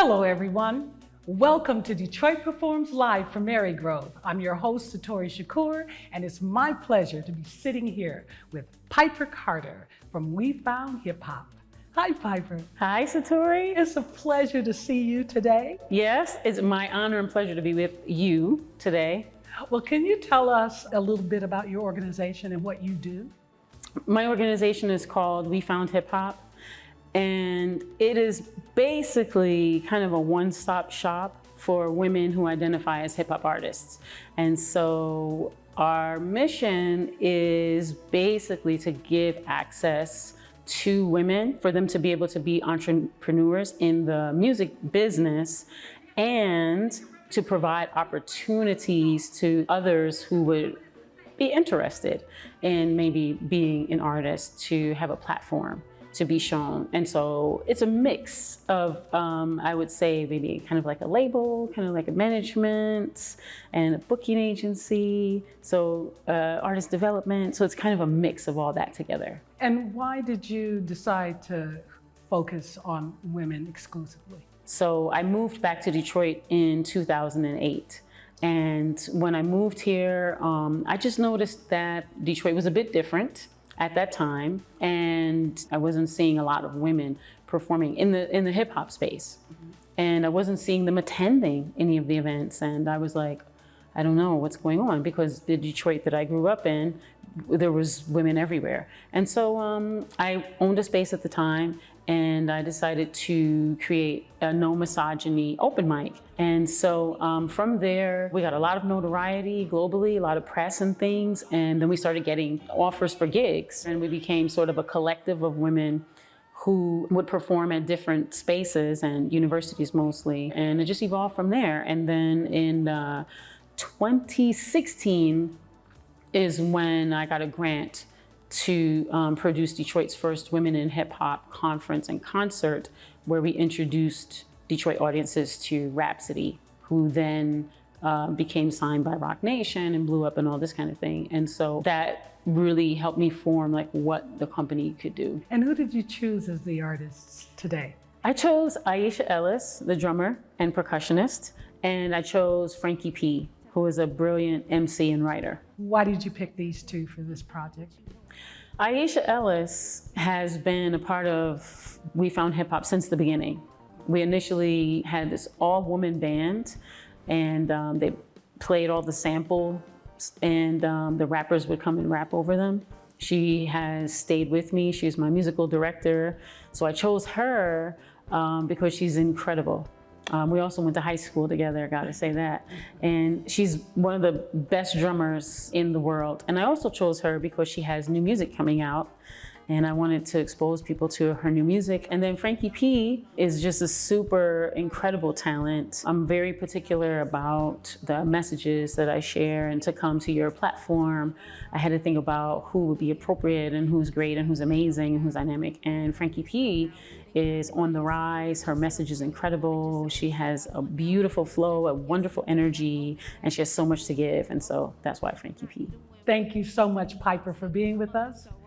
Hello, everyone. Welcome to Detroit Performs Live from Marygrove. I'm your host, Satori Shakur, and it's my pleasure to be sitting here with Piper Carter from We Found Hip Hop. Hi, Piper. Hi, Satori. It's a pleasure to see you today. Yes, it's my honor and pleasure to be with you today. Well, can you tell us a little bit about your organization and what you do? My organization is called We Found Hip Hop, and it is basically kind of a one-stop shop for women who identify as hip hop artists. And so our mission is basically to give access to women for them to be able to be entrepreneurs in the music business and to provide opportunities to others who would be interested in maybe being an artist to have a platform to be shown. And so it's a mix of, I would say, maybe kind of like a label, kind of like a management and a booking agency, so artist development. So it's kind of a mix of all that together. And why did you decide to focus on women exclusively? So I moved back to Detroit in 2008. And when I moved here, I just noticed that Detroit was a bit different at that time, and I wasn't seeing a lot of women performing in the hip hop space. And I wasn't seeing them attending any of the events, and I was like, I don't know what's going on, because the Detroit that I grew up in, there was women everywhere. And so I owned a space at the time, and I decided to create a no misogyny open mic. And so from there, we got a lot of notoriety globally, a lot of press and things. And then we started getting offers for gigs. And we became sort of a collective of women who would perform at different spaces and universities mostly. And it just evolved from there. And then in 2016 is when I got a grant to produce Detroit's first Women in Hip Hop conference and concert, where we introduced Detroit audiences to Rhapsody, who then became signed by Roc Nation and blew up and all this kind of thing. And so that really helped me form like what the company could do. And who did you choose as the artists today? I chose Aisha Ellis, the drummer and percussionist, and I chose Frankie P, who is a brilliant MC and writer. Why did you pick these two for this project? Aisha Ellis has been a part of We Found Hip Hop since the beginning. We initially had this all-woman band, and they played all the samples, and the rappers would come and rap over them. She has stayed with me. She's my musical director. So I chose her because she's incredible. We also went to high school together, gotta say that. And she's one of the best drummers in the world. And I also chose her because she has new music coming out, and I wanted to expose people to her new music. And then Frankie P is just a super incredible talent. I'm very particular about the messages that I share, and to come to your platform, I had to think about who would be appropriate and who's great and who's amazing and who's dynamic. And Frankie P is on the rise. Her message is incredible. She has a beautiful flow, a wonderful energy, and she has so much to give. And so that's why Frankie P. Thank you so much, Piper, for being with us.